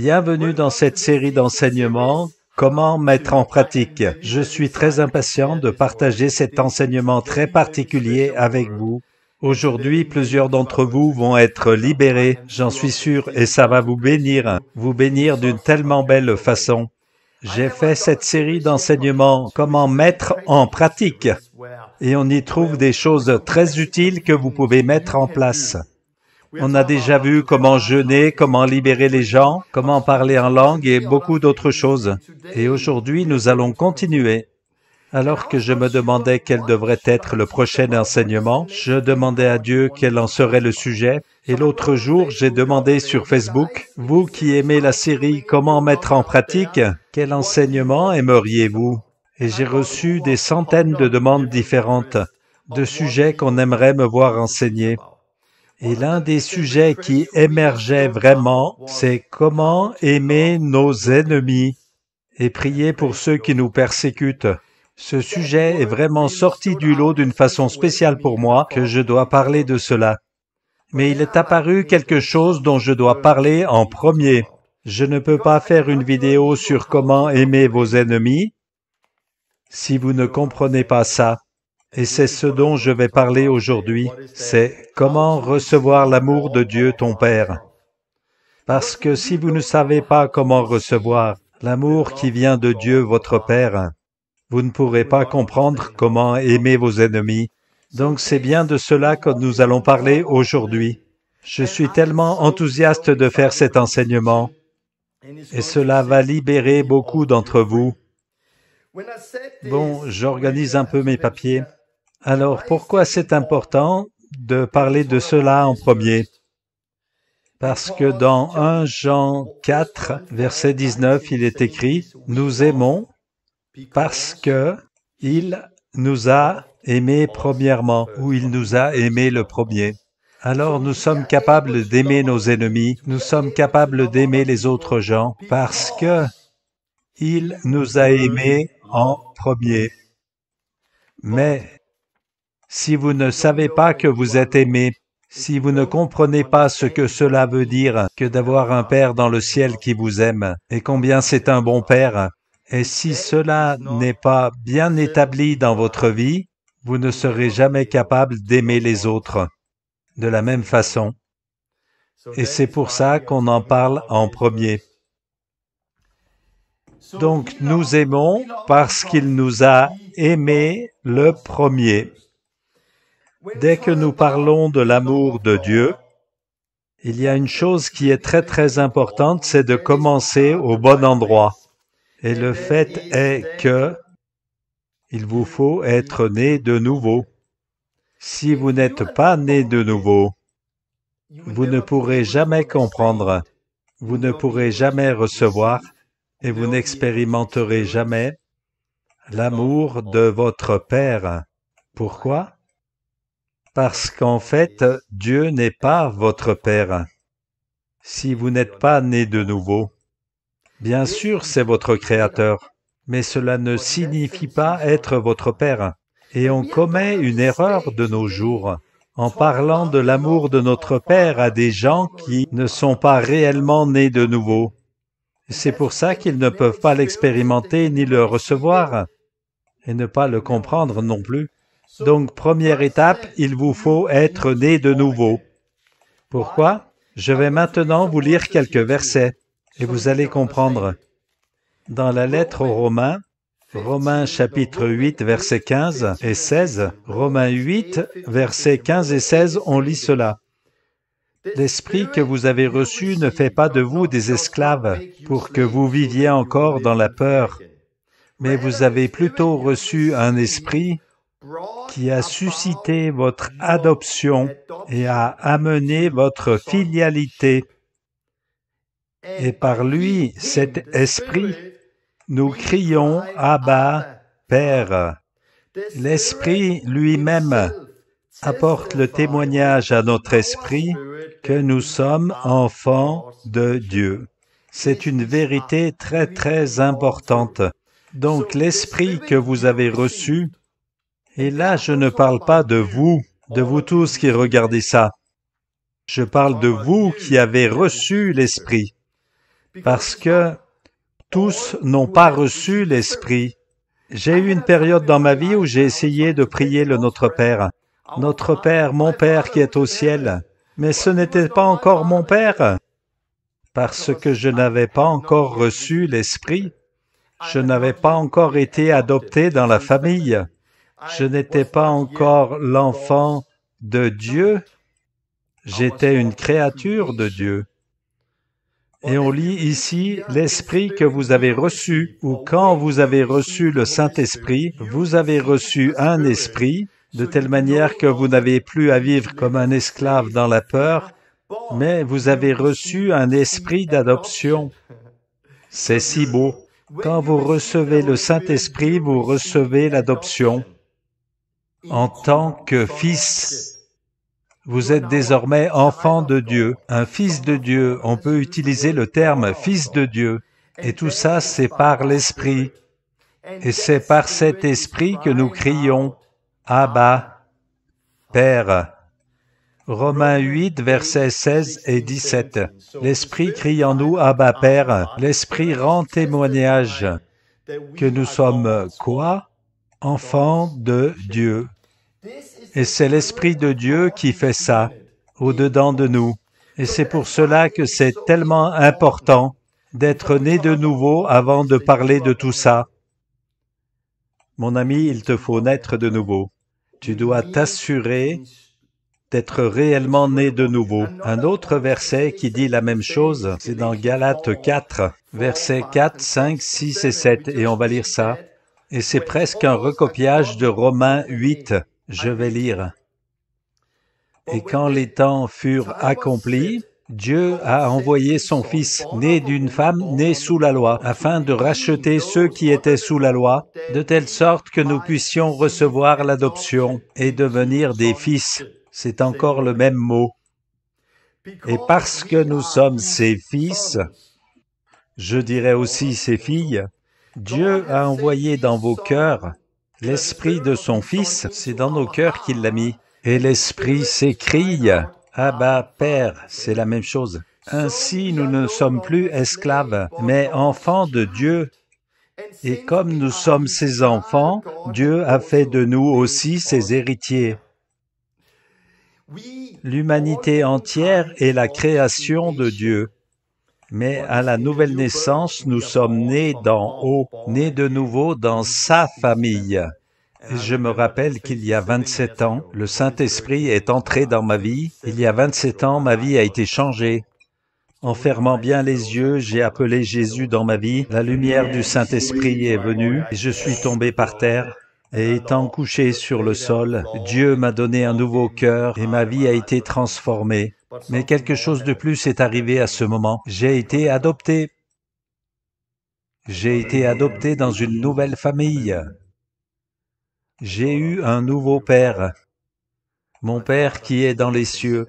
Bienvenue dans cette série d'enseignements « Comment mettre en pratique ». Je suis très impatient de partager cet enseignement très particulier avec vous. Aujourd'hui, plusieurs d'entre vous vont être libérés, j'en suis sûr, et ça va vous bénir d'une tellement belle façon. J'ai fait cette série d'enseignements « Comment mettre en pratique » et on y trouve des choses très utiles que vous pouvez mettre en place. On a déjà vu comment jeûner, comment libérer les gens, comment parler en langue et beaucoup d'autres choses. Et aujourd'hui, nous allons continuer. Alors que je me demandais quel devrait être le prochain enseignement, je demandais à Dieu quel en serait le sujet. Et l'autre jour, j'ai demandé sur Facebook, vous qui aimez la série « Comment mettre en pratique », quel enseignement aimeriez-vous? Et j'ai reçu des centaines de demandes différentes, de sujets qu'on aimerait me voir enseigner. Et l'un des sujets qui émergeait vraiment, c'est comment aimer nos ennemis et prier pour ceux qui nous persécutent. Ce sujet est vraiment sorti du lot d'une façon spéciale pour moi que je dois parler de cela. Mais il est apparu quelque chose dont je dois parler en premier. Je ne peux pas faire une vidéo sur comment aimer vos ennemis si vous ne comprenez pas ça. Et c'est ce dont je vais parler aujourd'hui, c'est comment recevoir l'amour de Dieu ton Père. Parce que si vous ne savez pas comment recevoir l'amour qui vient de Dieu votre Père, vous ne pourrez pas comprendre comment aimer vos ennemis. Donc c'est bien de cela que nous allons parler aujourd'hui. Je suis tellement enthousiaste de faire cet enseignement, et cela va libérer beaucoup d'entre vous. Bon, j'organise un peu mes papiers. Alors, pourquoi c'est important de parler de cela en premier? Parce que dans 1 Jean 4, verset 19, il est écrit « Nous aimons parce que il nous a aimés premièrement » ou « Il nous a aimés le premier ». Alors, nous sommes capables d'aimer nos ennemis, nous sommes capables d'aimer les autres gens parce que il nous a aimés en premier. Mais si vous ne savez pas que vous êtes aimé, si vous ne comprenez pas ce que cela veut dire que d'avoir un Père dans le ciel qui vous aime, et combien c'est un bon Père, et si cela n'est pas bien établi dans votre vie, vous ne serez jamais capable d'aimer les autres de la même façon. Et c'est pour ça qu'on en parle en premier. Donc, nous aimons parce qu'il nous a aimés le premier. Dès que nous parlons de l'amour de Dieu, il y a une chose qui est très très importante, c'est de commencer au bon endroit. Et le fait est que il vous faut être né de nouveau. Si vous n'êtes pas né de nouveau, vous ne pourrez jamais comprendre, vous ne pourrez jamais recevoir et vous n'expérimenterez jamais l'amour de votre Père. Pourquoi? Parce qu'en fait, Dieu n'est pas votre Père. Si vous n'êtes pas né de nouveau, bien sûr c'est votre Créateur, mais cela ne signifie pas être votre Père. Et on commet une erreur de nos jours en parlant de l'amour de notre Père à des gens qui ne sont pas réellement nés de nouveau. C'est pour ça qu'ils ne peuvent pas l'expérimenter ni le recevoir, et ne pas le comprendre non plus. Donc, première étape, il vous faut être né de nouveau. Pourquoi? Je vais maintenant vous lire quelques versets, et vous allez comprendre. Dans la lettre aux Romains, Romains chapitre 8, versets 15 et 16, Romains 8, versets 15 et 16, on lit cela. « L'esprit que vous avez reçu ne fait pas de vous des esclaves pour que vous viviez encore dans la peur, mais vous avez plutôt reçu un esprit qui a suscité votre adoption et a amené votre filialité. Et par lui, cet esprit, nous crions « Abba, Père ». L'esprit lui-même apporte le témoignage à notre esprit que nous sommes enfants de Dieu. C'est une vérité très très importante. Donc l'esprit que vous avez reçu, et là je ne parle pas de vous tous qui regardez ça. Je parle de vous qui avez reçu l'esprit. parce que tous n'ont pas reçu l'Esprit. J'ai eu une période dans ma vie où j'ai essayé de prier le Notre Père. Notre Père, mon Père qui est au ciel. Mais ce n'était pas encore mon Père, parce que je n'avais pas encore reçu l'Esprit. Je n'avais pas encore été adopté dans la famille. Je n'étais pas encore l'enfant de Dieu. J'étais une créature de Dieu. Et on lit ici l'Esprit que vous avez reçu, ou quand vous avez reçu le Saint-Esprit, vous avez reçu un esprit, de telle manière que vous n'avez plus à vivre comme un esclave dans la peur, mais vous avez reçu un esprit d'adoption. C'est si beau. Quand vous recevez le Saint-Esprit, vous recevez l'adoption en tant que fils. Vous êtes désormais enfant de Dieu, un fils de Dieu. On peut utiliser le terme fils de Dieu. Et tout ça, c'est par l'Esprit. Et c'est par cet Esprit que nous crions « Abba, Père ». Romains 8, versets 16 et 17. L'Esprit crie en nous « Abba, Père ». L'Esprit rend témoignage que nous sommes quoi? Enfants de Dieu. Et c'est l'Esprit de Dieu qui fait ça, au-dedans de nous. Et c'est pour cela que c'est tellement important d'être né de nouveau avant de parler de tout ça. Mon ami, il te faut naître de nouveau. Tu dois t'assurer d'être réellement né de nouveau. Un autre verset qui dit la même chose, c'est dans Galates 4, versets 4, 5, 6 et 7, et on va lire ça. Et c'est presque un recopiage de Romains 8. Je vais lire. Et quand les temps furent accomplis, Dieu a envoyé son Fils, né d'une femme née sous la loi, afin de racheter ceux qui étaient sous la loi, de telle sorte que nous puissions recevoir l'adoption et devenir des fils. C'est encore le même mot. Et parce que nous sommes ses fils, je dirais aussi ses filles, Dieu a envoyé dans vos cœurs l'Esprit de son Fils, c'est dans nos cœurs qu'il l'a mis. Et l'Esprit s'écrie, « Abba, Père », c'est la même chose. Ainsi, nous ne sommes plus esclaves, mais enfants de Dieu. Et comme nous sommes ses enfants, Dieu a fait de nous aussi ses héritiers. L'humanité entière est la création de Dieu. Mais à la nouvelle naissance, nous sommes nés d'en haut, nés de nouveau dans sa famille. Et je me rappelle qu'il y a 27 ans, le Saint-Esprit est entré dans ma vie. Il y a 27 ans, ma vie a été changée. En fermant bien les yeux, j'ai appelé Jésus dans ma vie. La lumière du Saint-Esprit est venue et je suis tombé par terre. Et étant couché sur le sol, Dieu m'a donné un nouveau cœur et ma vie a été transformée. Mais quelque chose de plus est arrivé à ce moment. J'ai été adopté. J'ai été adopté dans une nouvelle famille. J'ai eu un nouveau père, mon Père qui est dans les cieux.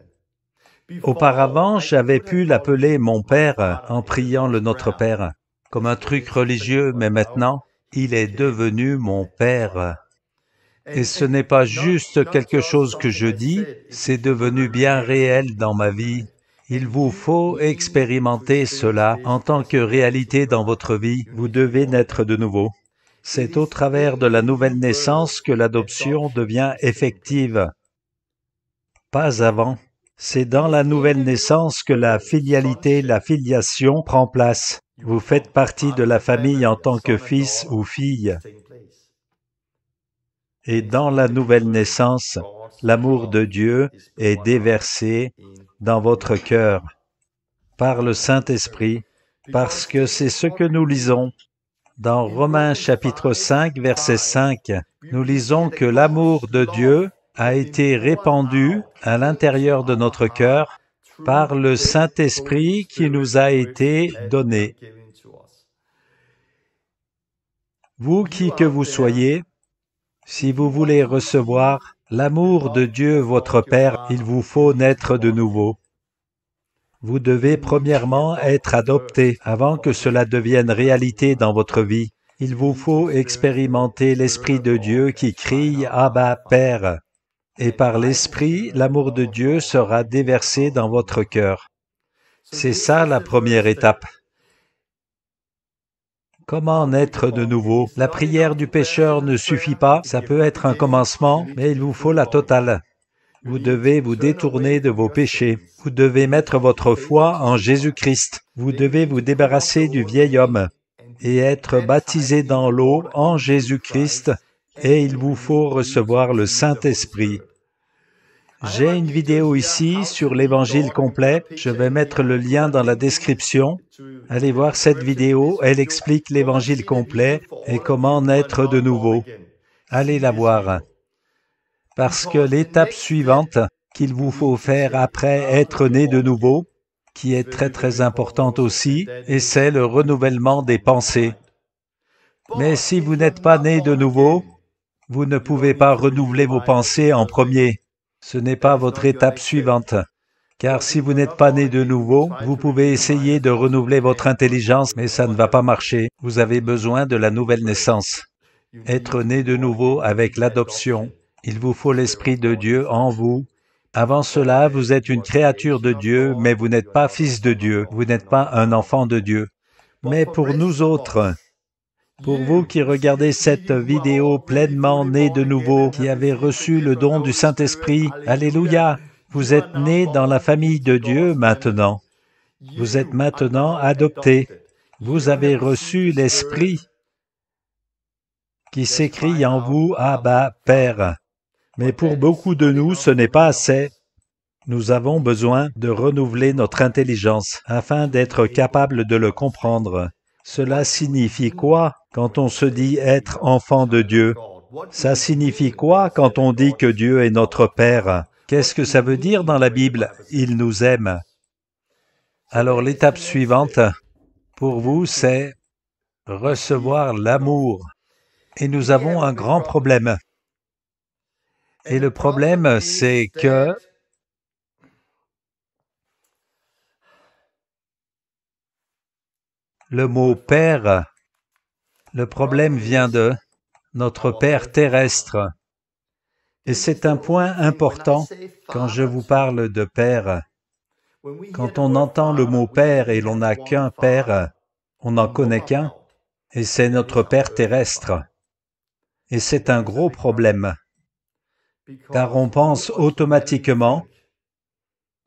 Auparavant, j'avais pu l'appeler mon Père en priant le Notre Père, comme un truc religieux, mais maintenant, il est devenu mon Père. Et ce n'est pas juste quelque chose que je dis, c'est devenu bien réel dans ma vie. Il vous faut expérimenter cela en tant que réalité dans votre vie. Vous devez naître de nouveau. C'est au travers de la nouvelle naissance que l'adoption devient effective. Pas avant. C'est dans la nouvelle naissance que la filialité, la filiation prend place. Vous faites partie de la famille en tant que fils ou fille. Et dans la nouvelle naissance, l'amour de Dieu est déversé dans votre cœur par le Saint-Esprit, parce que c'est ce que nous lisons. Dans Romains chapitre 5, verset 5, nous lisons que l'amour de Dieu a été répandu à l'intérieur de notre cœur par le Saint-Esprit qui nous a été donné. Vous qui que vous soyez, si vous voulez recevoir l'amour de Dieu votre Père, il vous faut naître de nouveau. Vous devez premièrement être adopté avant que cela devienne réalité dans votre vie. Il vous faut expérimenter l'Esprit de Dieu qui crie « Abba, Père ». Et par l'Esprit, l'amour de Dieu sera déversé dans votre cœur. C'est ça la première étape. Comment naître de nouveau? La prière du pécheur ne suffit pas, ça peut être un commencement, mais il vous faut la totale. Vous devez vous détourner de vos péchés. Vous devez mettre votre foi en Jésus-Christ. Vous devez vous débarrasser du vieil homme et être baptisé dans l'eau en Jésus-Christ, et il vous faut recevoir le Saint-Esprit. J'ai une vidéo ici sur l'Évangile complet. Je vais mettre le lien dans la description. Allez voir cette vidéo, elle explique l'Évangile complet et comment naître de nouveau. Allez la voir. Parce que l'étape suivante qu'il vous faut faire après être né de nouveau, qui est très très importante aussi, et c'est le renouvellement des pensées. Mais si vous n'êtes pas né de nouveau, vous ne pouvez pas renouveler vos pensées en premier. Ce n'est pas votre étape suivante. Car si vous n'êtes pas né de nouveau, vous pouvez essayer de renouveler votre intelligence, mais ça ne va pas marcher. Vous avez besoin de la nouvelle naissance. Être né de nouveau avec l'adoption. Il vous faut l'Esprit de Dieu en vous. Avant cela, vous êtes une créature de Dieu, mais vous n'êtes pas fils de Dieu. Vous n'êtes pas un enfant de Dieu. Mais pour nous autres, pour vous qui regardez cette vidéo pleinement nés de nouveau, qui avez reçu le don du Saint-Esprit, Alléluia, vous êtes nés dans la famille de Dieu maintenant. Vous êtes maintenant adoptés. Vous avez reçu l'Esprit qui s'écrie en vous, Abba, Père. Mais pour beaucoup de nous, ce n'est pas assez. Nous avons besoin de renouveler notre intelligence afin d'être capables de le comprendre. Cela signifie quoi quand on se dit être enfant de Dieu? Ça signifie quoi quand on dit que Dieu est notre Père? Qu'est-ce que ça veut dire dans la Bible? Il nous aime. Alors l'étape suivante, pour vous, c'est recevoir l'amour. Et nous avons un grand problème. Et le problème, c'est que le mot « Père », le problème vient de notre Père terrestre. Et c'est un point important quand je vous parle de Père. Quand on entend le mot Père et l'on n'a qu'un Père, on n'en connaît qu'un, et c'est notre Père terrestre. Et c'est un gros problème, car on pense automatiquement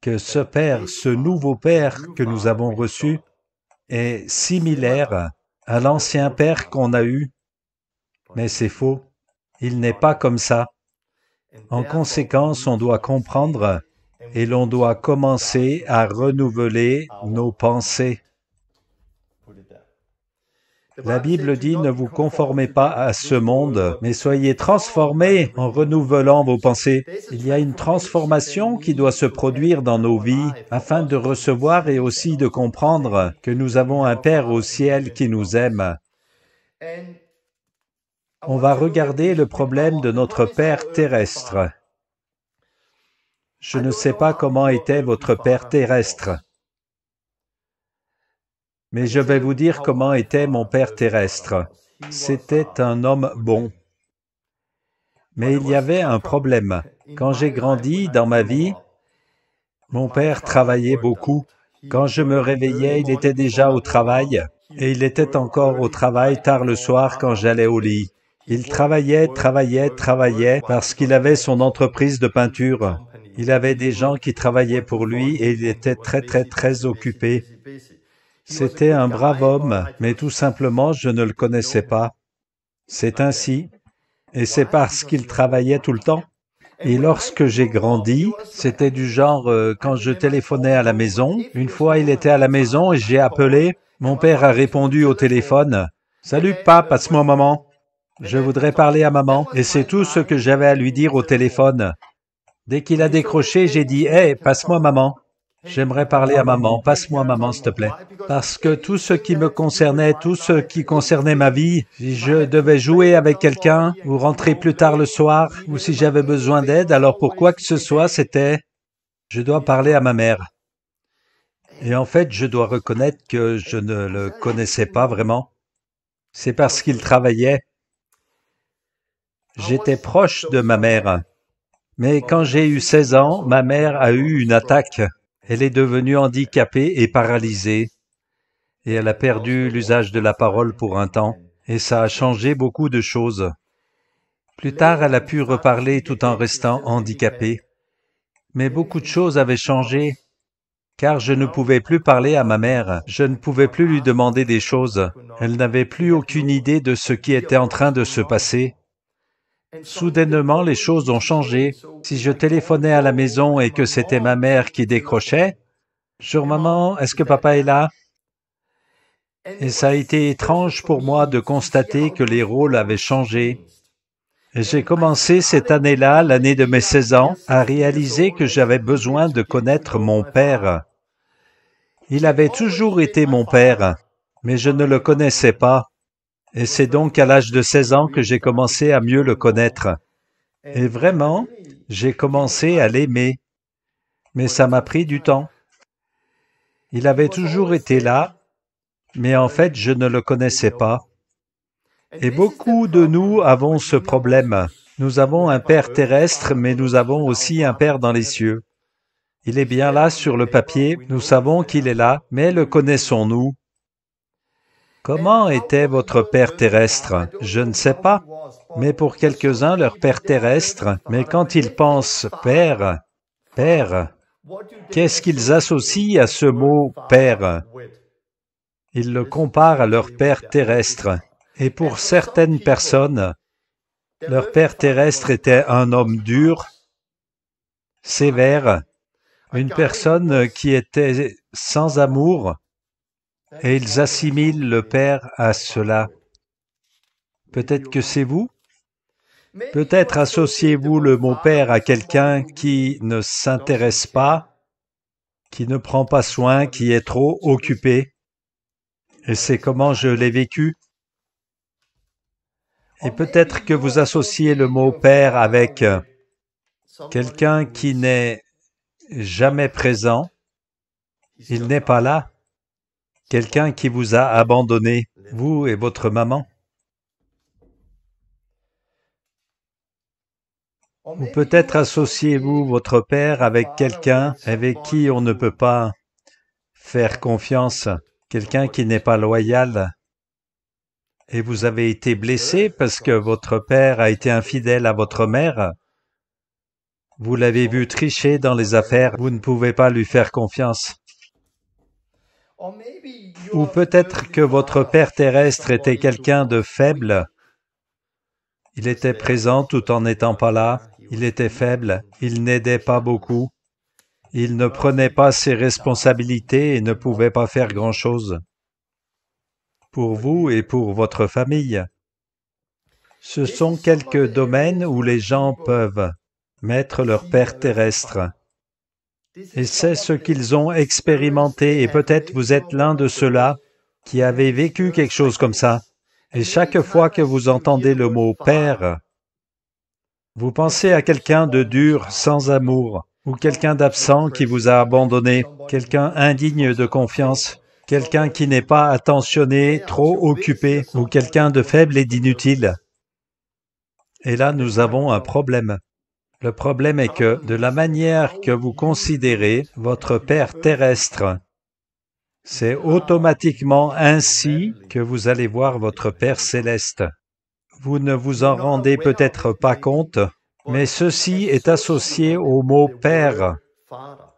que ce Père, ce nouveau Père que nous avons reçu, est similaire à l'ancien Père qu'on a eu. Mais c'est faux. Il n'est pas comme ça. En conséquence, on doit comprendre et l'on doit commencer à renouveler nos pensées. La Bible dit « Ne vous conformez pas à ce monde, mais soyez transformés en renouvelant vos pensées. » Il y a une transformation qui doit se produire dans nos vies afin de recevoir et aussi de comprendre que nous avons un Père au ciel qui nous aime. On va regarder le problème de notre Père terrestre. Je ne sais pas comment était votre Père terrestre, mais je vais vous dire comment était mon Père terrestre. C'était un homme bon. Mais il y avait un problème. Quand j'ai grandi dans ma vie, mon père travaillait beaucoup. Quand je me réveillais, il était déjà au travail, et il était encore au travail tard le soir quand j'allais au lit. Il travaillait, parce qu'il avait son entreprise de peinture. Il avait des gens qui travaillaient pour lui et il était très occupé. C'était un brave homme, mais tout simplement, je ne le connaissais pas. C'est ainsi, et c'est parce qu'il travaillait tout le temps. Et lorsque j'ai grandi, c'était du genre, quand je téléphonais à la maison, une fois il était à la maison et j'ai appelé, mon père a répondu au téléphone, « Salut papa, passe-moi maman. Je voudrais parler à maman. » Et c'est tout ce que j'avais à lui dire au téléphone. Dès qu'il a décroché, j'ai dit, « Hey, passe-moi maman. J'aimerais parler à maman, passe-moi maman, s'il te plaît. » Parce que tout ce qui me concernait, tout ce qui concernait ma vie, si je devais jouer avec quelqu'un, ou rentrer plus tard le soir, ou si j'avais besoin d'aide, alors pour quoi que ce soit, c'était « je dois parler à ma mère ». Et en fait, je dois reconnaître que je ne le connaissais pas vraiment. C'est parce qu'il travaillait. J'étais proche de ma mère. Mais quand j'ai eu 16 ans, ma mère a eu une attaque. Elle est devenue handicapée et paralysée. et elle a perdu l'usage de la parole pour un temps, et ça a changé beaucoup de choses. Plus tard, elle a pu reparler tout en restant handicapée. Mais beaucoup de choses avaient changé, car je ne pouvais plus parler à ma mère, je ne pouvais plus lui demander des choses. Elle n'avait plus aucune idée de ce qui était en train de se passer. Soudainement, les choses ont changé. Si je téléphonais à la maison et que c'était ma mère qui décrochait, « Bonjour maman, est-ce que papa est là ?» Et ça a été étrange pour moi de constater que les rôles avaient changé. Et j'ai commencé cette année-là, l'année de mes 16 ans, à réaliser que j'avais besoin de connaître mon père. Il avait toujours été mon père, mais je ne le connaissais pas. Et c'est donc à l'âge de 16 ans que j'ai commencé à mieux le connaître. Et vraiment, j'ai commencé à l'aimer. Mais ça m'a pris du temps. Il avait toujours été là, mais en fait, je ne le connaissais pas. Et beaucoup de nous avons ce problème. Nous avons un Père terrestre, mais nous avons aussi un Père dans les cieux. Il est bien là sur le papier, nous savons qu'il est là, mais le connaissons-nous? Comment était votre Père terrestre? Je ne sais pas, mais pour quelques-uns, leur Père terrestre, mais quand ils pensent Père, Père, qu'est-ce qu'ils associent à ce mot Père? Ils le comparent à leur Père terrestre. Et pour certaines personnes, leur Père terrestre était un homme dur, sévère, une personne qui était sans amour, et ils assimilent le Père à cela. Peut-être que c'est vous? Peut-être associez-vous le mot Père à quelqu'un qui ne s'intéresse pas, qui ne prend pas soin, qui est trop occupé. Et c'est comment je l'ai vécu. Et peut-être que vous associez le mot Père avec quelqu'un qui n'est jamais présent, il n'est pas là. Quelqu'un qui vous a abandonné, vous et votre maman. Ou peut-être associez-vous votre père avec quelqu'un avec qui on ne peut pas faire confiance, quelqu'un qui n'est pas loyal. Et vous avez été blessé parce que votre père a été infidèle à votre mère. Vous l'avez vu tricher dans les affaires, vous ne pouvez pas lui faire confiance. Ou peut-être que votre Père terrestre était quelqu'un de faible. Il était présent tout en n'étant pas là. Il était faible. Il n'aidait pas beaucoup. Il ne prenait pas ses responsabilités et ne pouvait pas faire grand-chose pour vous et pour votre famille. Ce sont quelques domaines où les gens peuvent mettre leur Père terrestre. Et c'est ce qu'ils ont expérimenté, et peut-être vous êtes l'un de ceux-là qui avez vécu quelque chose comme ça. Et chaque fois que vous entendez le mot « Père », vous pensez à quelqu'un de dur, sans amour, ou quelqu'un d'absent qui vous a abandonné, quelqu'un indigne de confiance, quelqu'un qui n'est pas attentionné, trop occupé, ou quelqu'un de faible et d'inutile. Et là, nous avons un problème. Le problème est que, de la manière que vous considérez votre Père terrestre, c'est automatiquement ainsi que vous allez voir votre Père céleste. Vous ne vous en rendez peut-être pas compte, mais ceci est associé au mot « Père ».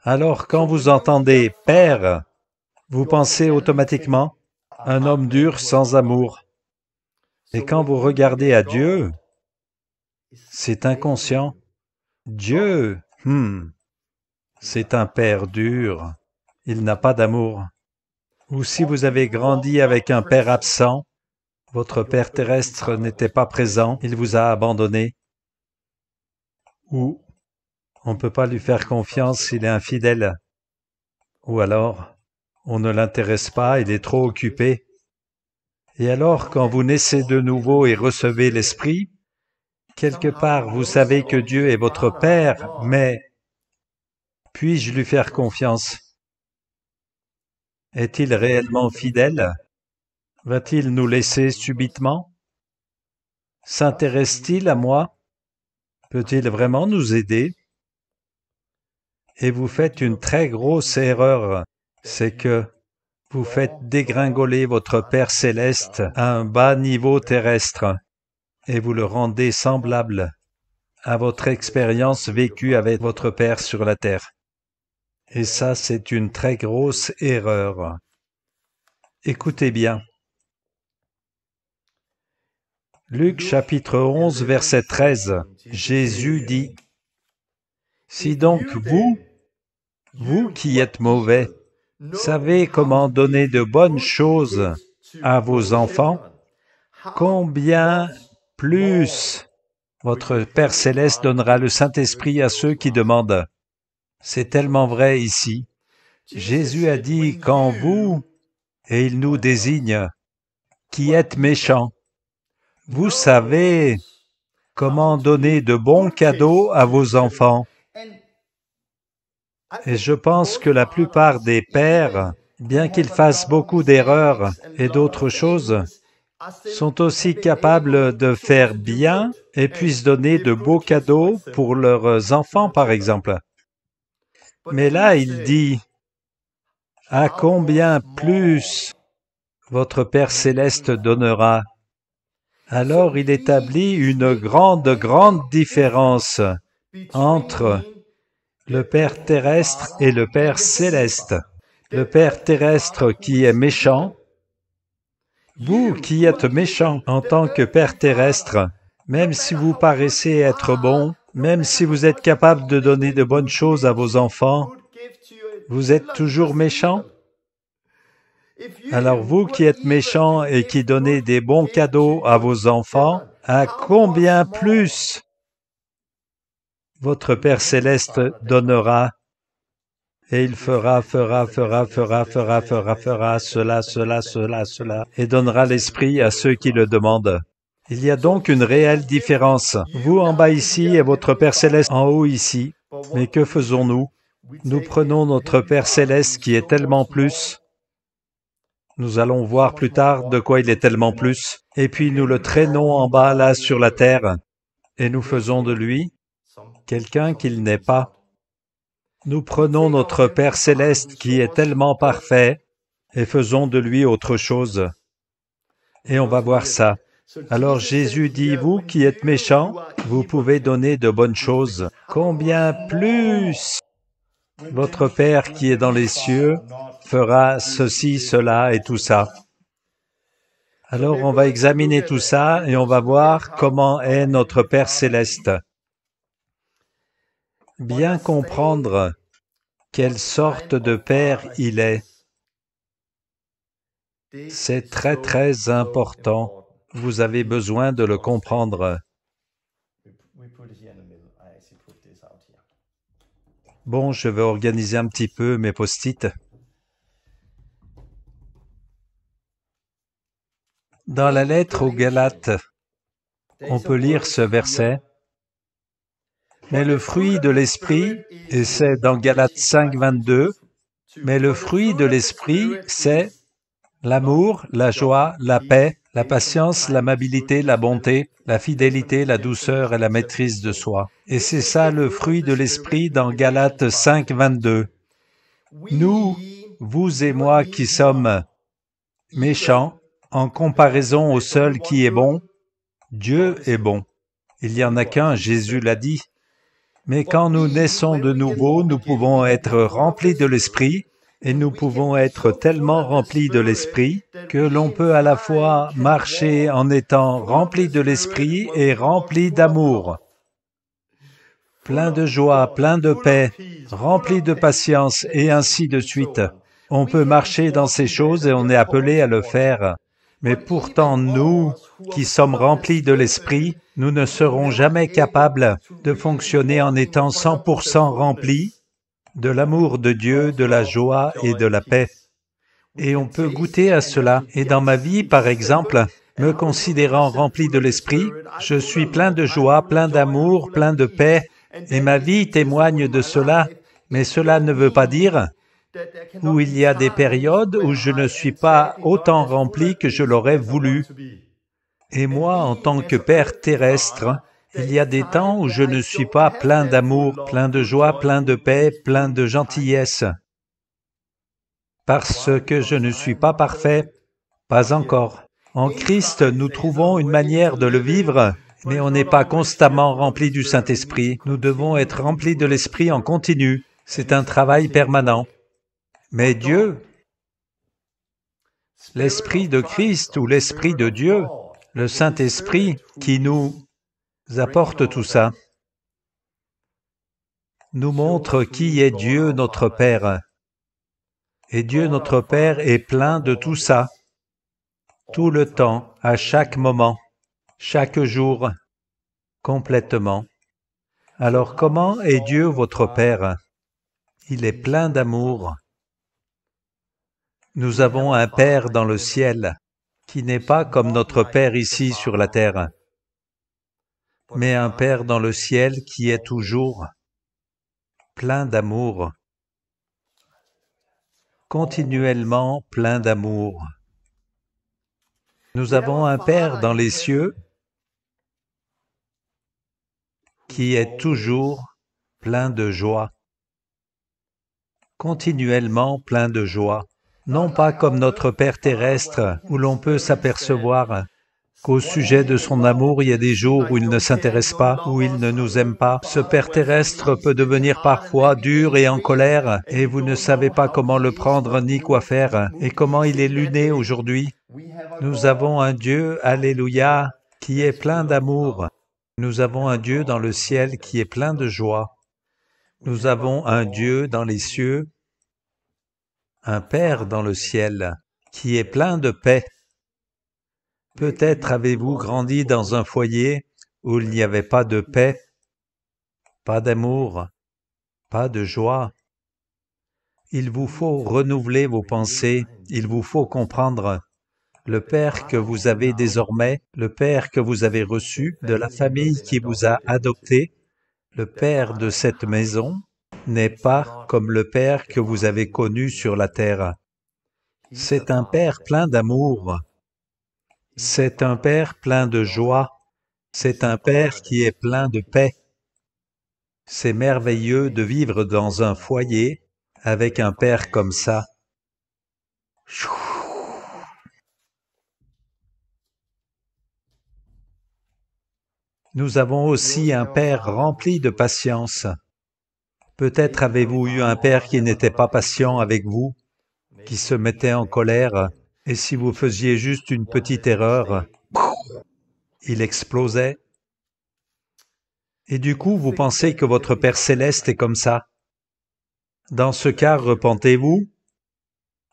Alors quand vous entendez « Père », vous pensez automatiquement « un homme dur sans amour ». Et quand vous regardez à Dieu, c'est inconscient. Dieu, c'est un Père dur, il n'a pas d'amour. Ou si vous avez grandi avec un Père absent, votre Père terrestre n'était pas présent, il vous a abandonné. Ou on ne peut pas lui faire confiance s'il est infidèle. Ou alors, on ne l'intéresse pas, il est trop occupé. Et alors, quand vous naissez de nouveau et recevez l'Esprit, quelque part, vous savez que Dieu est votre Père, mais puis-je lui faire confiance? Est-il réellement fidèle? Va-t-il nous laisser subitement? S'intéresse-t-il à moi? Peut-il vraiment nous aider? Et vous faites une très grosse erreur, c'est que vous faites dégringoler votre Père céleste à un bas niveau terrestre et vous le rendez semblable à votre expérience vécue avec votre Père sur la terre. Et ça, c'est une très grosse erreur. Écoutez bien. Luc chapitre 11, verset 13, Jésus dit, « Si donc vous qui êtes mauvais, savez comment donner de bonnes choses à vos enfants, combien plus votre Père céleste donnera le Saint-Esprit à ceux qui demandent. » C'est tellement vrai ici. Jésus a dit, quand vous, et il nous désigne, qui êtes méchants, vous savez comment donner de bons cadeaux à vos enfants. Et je pense que la plupart des pères, bien qu'ils fassent beaucoup d'erreurs et d'autres choses, sont aussi capables de faire bien et puissent donner de beaux cadeaux pour leurs enfants, par exemple. Mais là, il dit, « À combien plus votre Père céleste donnera ?» Alors il établit une grande différence entre le Père terrestre et le Père céleste. Le Père terrestre qui est méchant, vous qui êtes méchant en tant que Père terrestre, même si vous paraissez être bon, même si vous êtes capable de donner de bonnes choses à vos enfants, vous êtes toujours méchant. Alors vous qui êtes méchants et qui donnez des bons cadeaux à vos enfants, à combien plus votre Père céleste donnera, et il fera cela, et donnera l'Esprit à ceux qui le demandent. Il y a donc une réelle différence. Vous en bas ici et votre Père céleste en haut ici. Mais que faisons-nous? Nous prenons notre Père céleste qui est tellement plus. Nous allons voir plus tard de quoi il est tellement plus. Et puis nous le traînons en bas là sur la terre. Et nous faisons de lui quelqu'un qu'il n'est pas. Nous prenons notre Père céleste qui est tellement parfait et faisons de lui autre chose. Et on va voir ça. Alors Jésus dit, vous qui êtes méchants, vous pouvez donner de bonnes choses. Combien plus votre Père qui est dans les cieux fera ceci, cela et tout ça. Alors on va examiner tout ça et on va voir comment est notre Père céleste. Bien comprendre quelle sorte de Père il est. C'est très important. Vous avez besoin de le comprendre. Bon, je vais organiser un petit peu mes post-it. Dans la lettre aux Galates, on peut lire ce verset. Mais le fruit de l'Esprit, et c'est dans Galates 5, 22, mais le fruit de l'Esprit, c'est l'amour, la joie, la paix, la patience, l'amabilité, la bonté, la fidélité, la douceur et la maîtrise de soi. Et c'est ça le fruit de l'Esprit dans Galates 5, 22. Nous, vous et moi qui sommes méchants, en comparaison au seul qui est bon, Dieu est bon. Il n'y en a qu'un, Jésus l'a dit. Mais quand nous naissons de nouveau, nous pouvons être remplis de l'Esprit, et nous pouvons être tellement remplis de l'Esprit que l'on peut à la fois marcher en étant remplis de l'Esprit et remplis d'amour, plein de joie, plein de paix, remplis de patience, et ainsi de suite. On peut marcher dans ces choses et on est appelé à le faire. Mais pourtant, nous, qui sommes remplis de l'Esprit, nous ne serons jamais capables de fonctionner en étant 100% remplis de l'amour de Dieu, de la joie et de la paix. Et on peut goûter à cela. Et dans ma vie, par exemple, me considérant rempli de l'Esprit, je suis plein de joie, plein d'amour, plein de paix, et ma vie témoigne de cela. Mais cela ne veut pas dire où il y a des périodes où je ne suis pas autant rempli que je l'aurais voulu. Et moi, en tant que Père terrestre, il y a des temps où je ne suis pas plein d'amour, plein de joie, plein de paix, plein de gentillesse. Parce que je ne suis pas parfait, pas encore. En Christ, nous trouvons une manière de le vivre, mais on n'est pas constamment rempli du Saint-Esprit. Nous devons être remplis de l'Esprit en continu. C'est un travail permanent. Mais Dieu, l'Esprit de Christ ou l'Esprit de Dieu, le Saint-Esprit qui nous apporte tout ça, nous montre qui est Dieu notre Père. Et Dieu notre Père est plein de tout ça, tout le temps, à chaque moment, chaque jour, complètement. Alors comment est Dieu votre Père? Il est plein d'amour. Nous avons un Père dans le ciel, qui n'est pas comme notre Père ici sur la terre, mais un Père dans le ciel qui est toujours plein d'amour, continuellement plein d'amour. Nous avons un Père dans les cieux qui est toujours plein de joie, continuellement plein de joie, non pas comme notre Père terrestre où l'on peut s'apercevoir qu'au sujet de son amour, il y a des jours où il ne s'intéresse pas, où il ne nous aime pas. Ce Père terrestre peut devenir parfois dur et en colère, et vous ne savez pas comment le prendre ni quoi faire, et comment il est luné aujourd'hui. Nous avons un Dieu, alléluia, qui est plein d'amour. Nous avons un Dieu dans le ciel qui est plein de joie. Nous avons un Dieu dans les cieux, un Père dans le ciel, qui est plein de paix. Peut-être avez-vous grandi dans un foyer où il n'y avait pas de paix, pas d'amour, pas de joie. Il vous faut renouveler vos pensées, il vous faut comprendre le Père que vous avez désormais, le Père que vous avez reçu, de la famille qui vous a adopté, le Père de cette maison, n'est pas comme le Père que vous avez connu sur la terre. C'est un Père plein d'amour. C'est un Père plein de joie. C'est un Père qui est plein de paix. C'est merveilleux de vivre dans un foyer avec un Père comme ça. Nous avons aussi un Père rempli de patience. Peut-être avez-vous eu un Père qui n'était pas patient avec vous, qui se mettait en colère, et si vous faisiez juste une petite erreur, il explosait. Et du coup, vous pensez que votre Père céleste est comme ça. Dans ce cas, repentez-vous.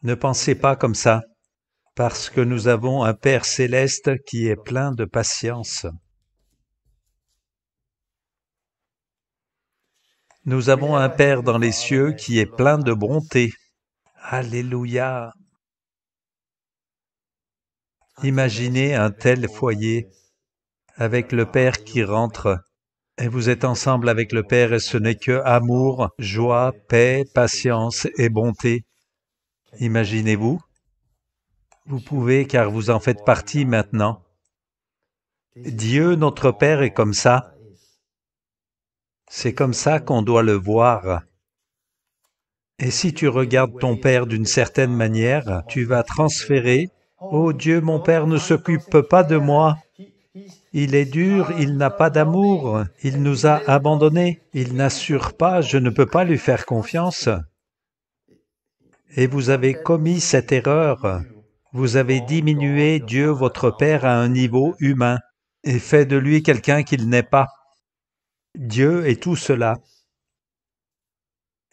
Ne pensez pas comme ça, parce que nous avons un Père céleste qui est plein de patience. Nous avons un Père dans les cieux qui est plein de bonté. Alléluia! Imaginez un tel foyer avec le Père qui rentre, et vous êtes ensemble avec le Père et ce n'est que amour, joie, paix, patience et bonté. Imaginez-vous? Vous pouvez car vous en faites partie maintenant. Dieu, notre Père, est comme ça. C'est comme ça qu'on doit le voir. Et si tu regardes ton Père d'une certaine manière, tu vas transférer « Oh Dieu, mon Père ne s'occupe pas de moi. Il est dur, il n'a pas d'amour, il nous a abandonnés, il n'assure pas, je ne peux pas lui faire confiance. » Et vous avez commis cette erreur. Vous avez diminué Dieu, votre Père, à un niveau humain et fait de lui quelqu'un qu'il n'est pas. Dieu est tout cela.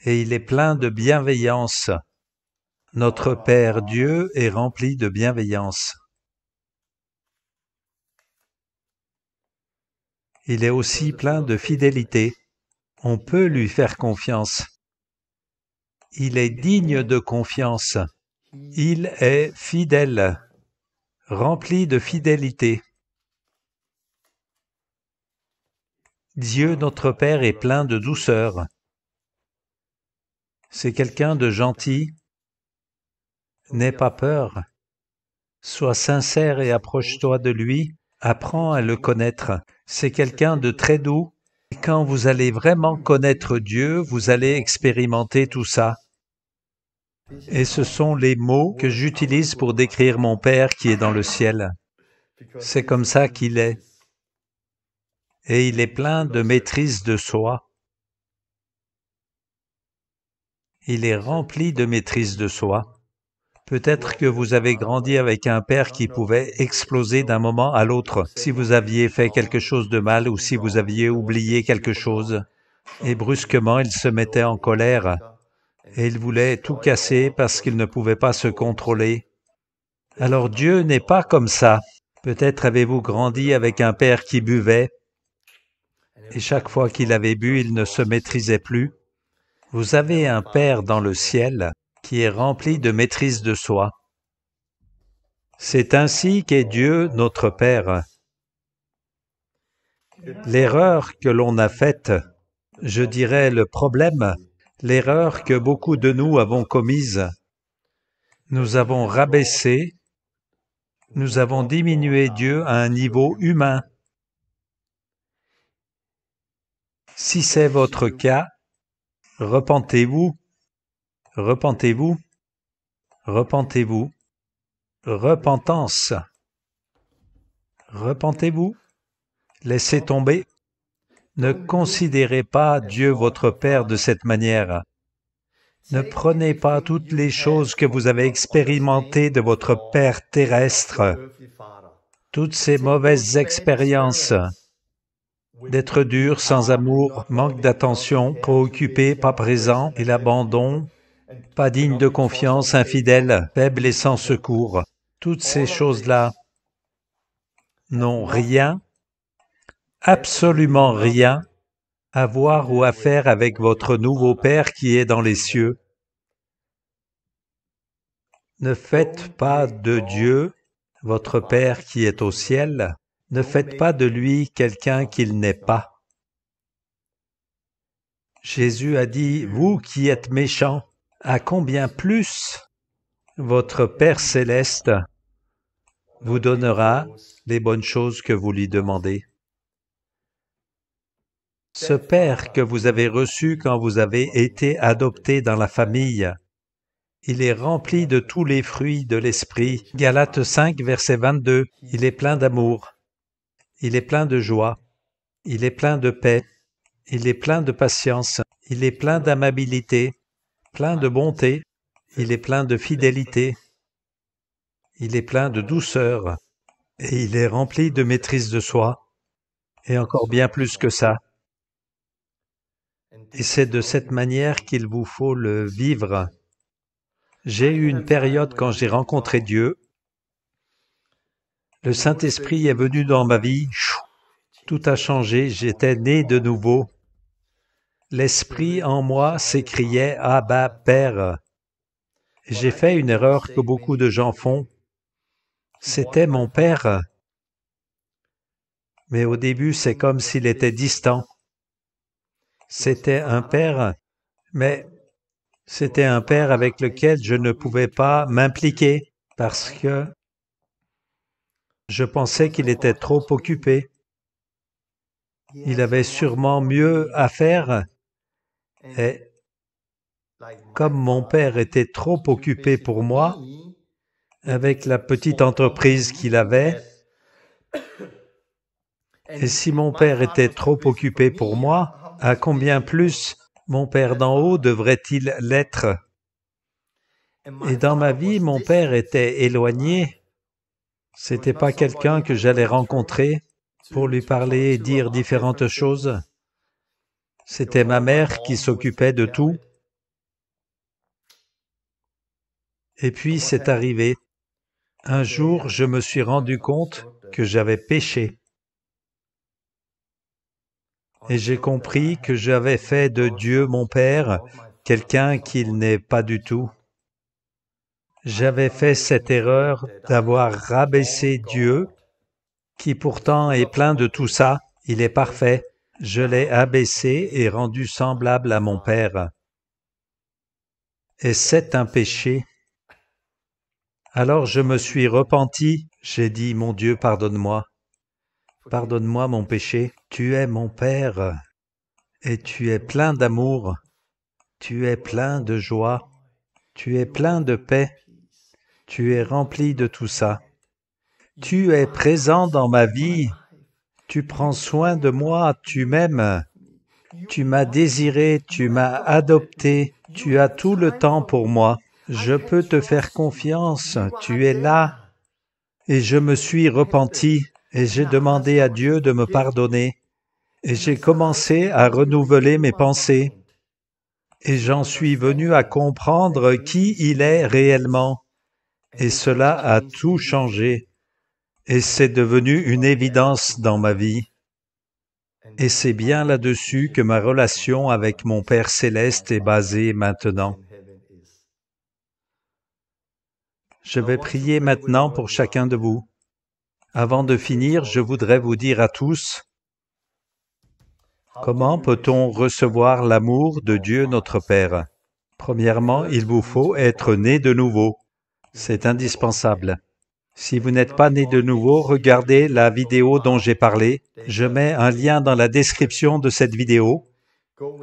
Et il est plein de bienveillance. Notre Père Dieu est rempli de bienveillance. Il est aussi plein de fidélité. On peut lui faire confiance. Il est digne de confiance. Il est fidèle, rempli de fidélité. Dieu notre Père est plein de douceur. C'est quelqu'un de gentil. N'aie pas peur. Sois sincère et approche-toi de lui. Apprends à le connaître. C'est quelqu'un de très doux. Et quand vous allez vraiment connaître Dieu, vous allez expérimenter tout ça. Et ce sont les mots que j'utilise pour décrire mon Père qui est dans le ciel. C'est comme ça qu'il est. Et il est plein de maîtrise de soi. Il est rempli de maîtrise de soi. Peut-être que vous avez grandi avec un père qui pouvait exploser d'un moment à l'autre si vous aviez fait quelque chose de mal ou si vous aviez oublié quelque chose. Et brusquement, il se mettait en colère et il voulait tout casser parce qu'il ne pouvait pas se contrôler. Alors Dieu n'est pas comme ça. Peut-être avez-vous grandi avec un père qui buvait et chaque fois qu'il avait bu, il ne se maîtrisait plus. Vous avez un Père dans le ciel qui est rempli de maîtrise de soi. C'est ainsi qu'est Dieu, notre Père. L'erreur que l'on a faite, je dirais le problème, l'erreur que beaucoup de nous avons commise, nous avons rabaissé, nous avons diminué Dieu à un niveau humain. Si c'est votre cas, repentez-vous, repentez-vous, repentez-vous. Repentance. Repentez-vous. Laissez tomber. Ne considérez pas Dieu votre Père de cette manière. Ne prenez pas toutes les choses que vous avez expérimentées de votre Père terrestre, toutes ces mauvaises expériences, d'être dur, sans amour, manque d'attention, trop occupé, pas présent, et l'abandon, pas digne de confiance, infidèle, faible et sans secours. Toutes ces choses-là n'ont rien, absolument rien, à voir ou à faire avec votre nouveau Père qui est dans les cieux. Ne faites pas de Dieu, votre Père qui est au ciel, ne faites pas de lui quelqu'un qu'il n'est pas. Jésus a dit, vous qui êtes méchants, à combien plus votre Père céleste vous donnera les bonnes choses que vous lui demandez. Ce Père que vous avez reçu quand vous avez été adopté dans la famille, il est rempli de tous les fruits de l'Esprit. Galates 5, verset 22, il est plein d'amour, il est plein de joie, il est plein de paix, il est plein de patience, il est plein d'amabilité, plein de bonté, il est plein de fidélité, il est plein de douceur, et il est rempli de maîtrise de soi, et encore bien plus que ça. Et c'est de cette manière qu'il vous faut le vivre. J'ai eu une période quand j'ai rencontré Dieu, le Saint-Esprit est venu dans ma vie, tout a changé, j'étais né de nouveau. L'Esprit en moi s'écriait « Abba, Père ». J'ai fait une erreur que beaucoup de gens font. C'était mon Père. Mais au début, c'est comme s'il était distant. C'était un Père, mais c'était un Père avec lequel je ne pouvais pas m'impliquer parce que je pensais qu'il était trop occupé. Il avait sûrement mieux à faire et comme mon père était trop occupé pour moi, avec la petite entreprise qu'il avait, et si mon père était trop occupé pour moi, à combien plus mon père d'en haut devrait-il l'être? Et dans ma vie, mon père était éloigné. C'était pas quelqu'un que j'allais rencontrer pour lui parler et dire différentes choses. C'était ma mère qui s'occupait de tout. Et puis c'est arrivé. Un jour, je me suis rendu compte que j'avais péché. Et j'ai compris que j'avais fait de Dieu mon Père quelqu'un qu'il n'est pas du tout. J'avais fait cette erreur d'avoir rabaissé Dieu, qui pourtant est plein de tout ça, il est parfait. Je l'ai abaissé et rendu semblable à mon Père. Et c'est un péché. Alors je me suis repenti, j'ai dit, mon Dieu, pardonne-moi. Pardonne-moi mon péché, tu es mon Père, et tu es plein d'amour, tu es plein de joie, Tu es plein de paix. Tu es rempli de tout ça. Tu es présent dans ma vie. Tu prends soin de moi, tu m'aimes. Tu m'as désiré, tu m'as adopté. Tu as tout le temps pour moi. Je peux te faire confiance, tu es là. Et je me suis repenti et j'ai demandé à Dieu de me pardonner. Et j'ai commencé à renouveler mes pensées. Et j'en suis venu à comprendre qui il est réellement. Et cela a tout changé. Et c'est devenu une évidence dans ma vie. Et c'est bien là-dessus que ma relation avec mon Père Céleste est basée maintenant. Je vais prier maintenant pour chacun de vous. Avant de finir, je voudrais vous dire à tous, comment peut-on recevoir l'amour de Dieu notre Père? Premièrement, il vous faut être né de nouveau. C'est indispensable. Si vous n'êtes pas né de nouveau, regardez la vidéo dont j'ai parlé. Je mets un lien dans la description de cette vidéo.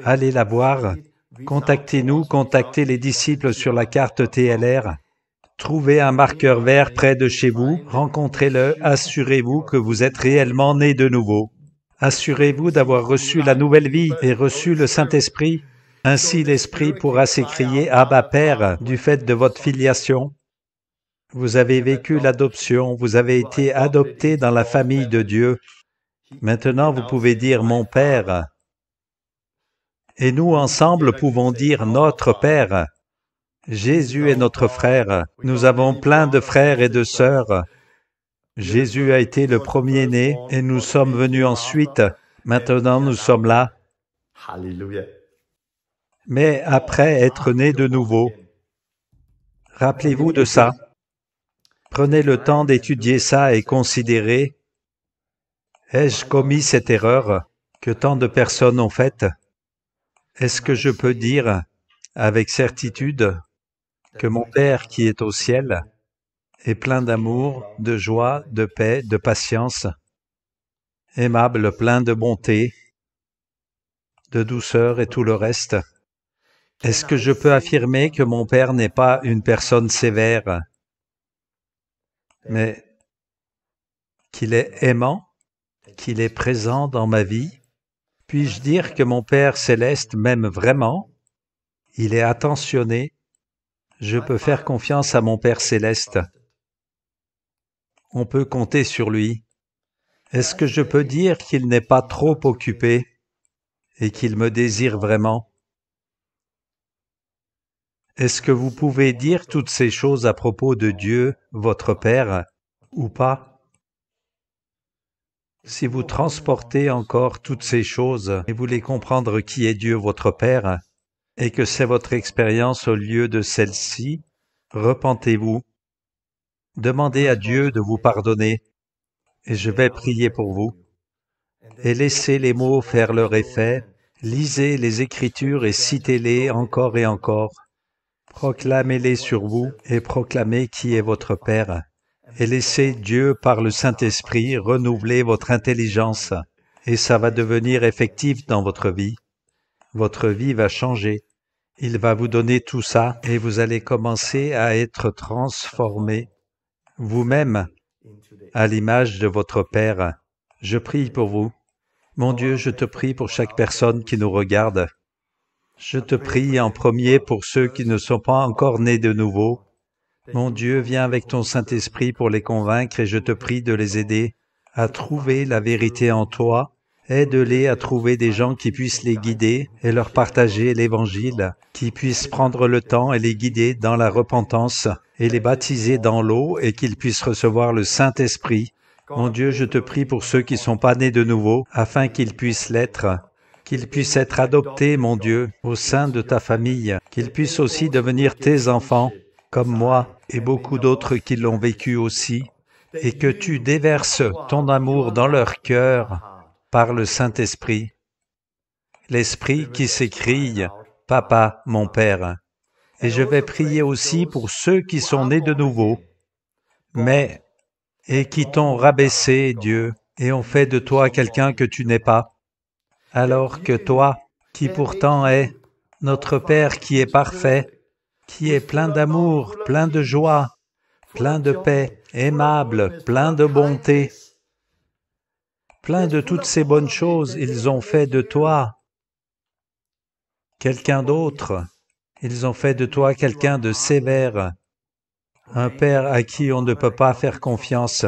Allez la voir. Contactez-nous, contactez les disciples sur la carte TLR. Trouvez un marqueur vert près de chez vous, rencontrez-le, assurez-vous que vous êtes réellement né de nouveau. Assurez-vous d'avoir reçu la nouvelle vie et reçu le Saint-Esprit. Ainsi l'Esprit pourra s'écrier « Abba Père » du fait de votre filiation. Vous avez vécu l'adoption, vous avez été adopté dans la famille de Dieu. Maintenant, vous pouvez dire « Mon Père ». Et nous, ensemble, pouvons dire « Notre Père ». Jésus est notre frère. Nous avons plein de frères et de sœurs. Jésus a été le premier-né et nous sommes venus ensuite. Maintenant, nous sommes là. Mais après être nés de nouveau, rappelez-vous de ça. Prenez le temps d'étudier ça et considérez, ai-je commis cette erreur que tant de personnes ont faite? Est-ce que je peux dire avec certitude que mon Père qui est au ciel est plein d'amour, de joie, de paix, de patience, aimable, plein de bonté, de douceur et tout le reste? Est-ce que je peux affirmer que mon Père n'est pas une personne sévère, mais qu'il est aimant, qu'il est présent dans ma vie? Puis-je dire que mon Père Céleste m'aime vraiment? Il est attentionné. Je peux faire confiance à mon Père Céleste. On peut compter sur lui. Est-ce que je peux dire qu'il n'est pas trop occupé et qu'il me désire vraiment? Est-ce que vous pouvez dire toutes ces choses à propos de Dieu, votre Père, ou pas? Si vous transportez encore toutes ces choses et voulez comprendre qui est Dieu, votre Père, et que c'est votre expérience au lieu de celle-ci, repentez-vous. Demandez à Dieu de vous pardonner, et je vais prier pour vous. Et laissez les mots faire leur effet, lisez les Écritures et citez-les encore et encore. Proclamez-les sur vous et proclamez qui est votre Père. Et laissez Dieu, par le Saint-Esprit, renouveler votre intelligence, et ça va devenir effectif dans votre vie. Votre vie va changer. Il va vous donner tout ça, et vous allez commencer à être transformé vous-même à l'image de votre Père. Je prie pour vous. Mon Dieu, je te prie pour chaque personne qui nous regarde. Je te prie en premier pour ceux qui ne sont pas encore nés de nouveau. Mon Dieu, viens avec ton Saint-Esprit pour les convaincre et je te prie de les aider à trouver la vérité en toi. Aide-les à trouver des gens qui puissent les guider et leur partager l'Évangile, qui puissent prendre le temps et les guider dans la repentance et les baptiser dans l'eau et qu'ils puissent recevoir le Saint-Esprit. Mon Dieu, je te prie pour ceux qui ne sont pas nés de nouveau, afin qu'ils puissent l'être, qu'ils puissent être adoptés, mon Dieu, au sein de ta famille, qu'ils puissent aussi devenir tes enfants, comme moi et beaucoup d'autres qui l'ont vécu aussi, et que tu déverses ton amour dans leur cœur par le Saint-Esprit, l'Esprit qui s'écrie « Papa, mon Père ». Et je vais prier aussi pour ceux qui sont nés de nouveau, mais et qui t'ont rabaissé, Dieu, et ont fait de toi quelqu'un que tu n'es pas, alors que toi, qui pourtant es notre Père qui est parfait, qui est plein d'amour, plein de joie, plein de paix, aimable, plein de bonté, plein de toutes ces bonnes choses. Ils ont fait de toi quelqu'un d'autre. Ils ont fait de toi quelqu'un de sévère, un père à qui on ne peut pas faire confiance,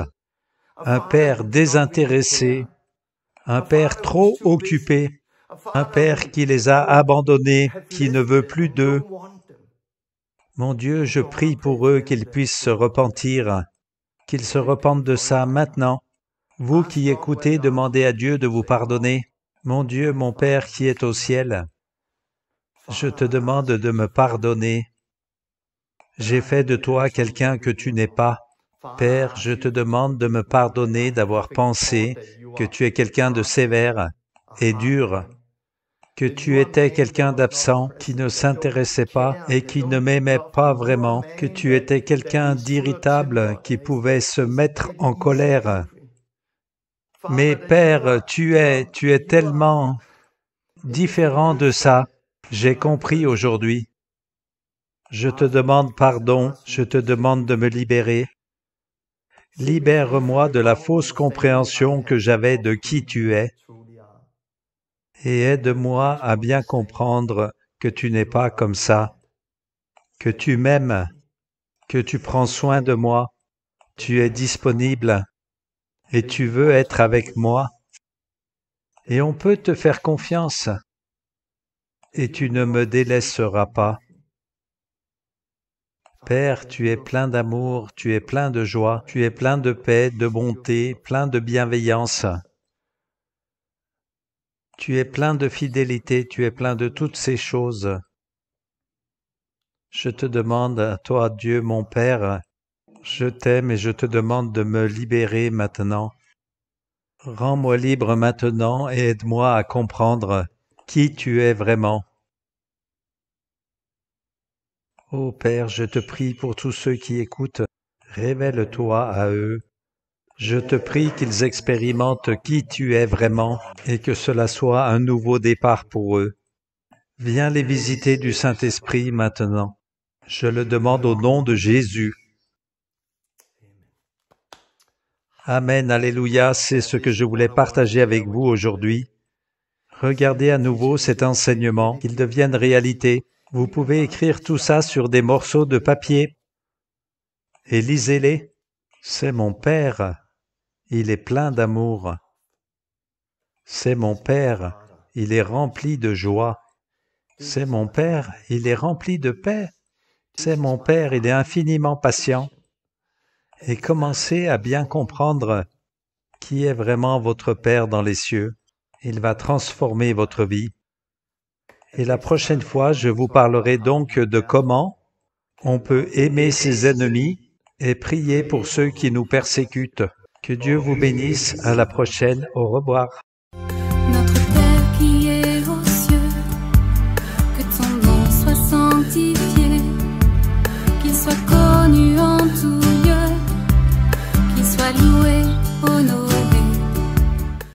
un père désintéressé, un père trop occupé, un père qui les a abandonnés, qui ne veut plus d'eux. Mon Dieu, je prie pour eux qu'ils puissent se repentir, qu'ils se repentent de ça maintenant. Vous qui écoutez, demandez à Dieu de vous pardonner. Mon Dieu, mon Père qui est au ciel, je te demande de me pardonner. J'ai fait de toi quelqu'un que tu n'es pas. Père, je te demande de me pardonner d'avoir pensé que tu es quelqu'un de sévère et dur, que tu étais quelqu'un d'absent, qui ne s'intéressait pas et qui ne m'aimait pas vraiment, que tu étais quelqu'un d'irritable qui pouvait se mettre en colère. Mais Père, tu es tellement différent de ça. J'ai compris aujourd'hui. Je te demande pardon, je te demande de me libérer. Libère-moi de la fausse compréhension que j'avais de qui tu es et aide-moi à bien comprendre que tu n'es pas comme ça, que tu m'aimes, que tu prends soin de moi, tu es disponible et tu veux être avec moi et on peut te faire confiance et tu ne me délaisseras pas. Père, tu es plein d'amour, tu es plein de joie, tu es plein de paix, de bonté, plein de bienveillance. Tu es plein de fidélité, tu es plein de toutes ces choses. Je te demande à toi, Dieu mon Père, je t'aime et je te demande de me libérer maintenant. Rends-moi libre maintenant et aide-moi à comprendre qui tu es vraiment. Ô Père, je te prie pour tous ceux qui écoutent, révèle-toi à eux. Je te prie qu'ils expérimentent qui tu es vraiment et que cela soit un nouveau départ pour eux. Viens les visiter du Saint-Esprit maintenant. Je le demande au nom de Jésus. Amen, alléluia, c'est ce que je voulais partager avec vous aujourd'hui. Regardez à nouveau cet enseignement, qu'il devienne réalité. Vous pouvez écrire tout ça sur des morceaux de papier et lisez-les. C'est mon Père, il est plein d'amour. C'est mon Père, il est rempli de joie. C'est mon Père, il est rempli de paix. C'est mon Père, il est infiniment patient. Et commencez à bien comprendre qui est vraiment votre Père dans les cieux. Il va transformer votre vie. Et la prochaine fois, je vous parlerai donc de comment on peut aimer ses ennemis et prier pour ceux qui nous persécutent. Que Dieu vous bénisse. À la prochaine. Au revoir.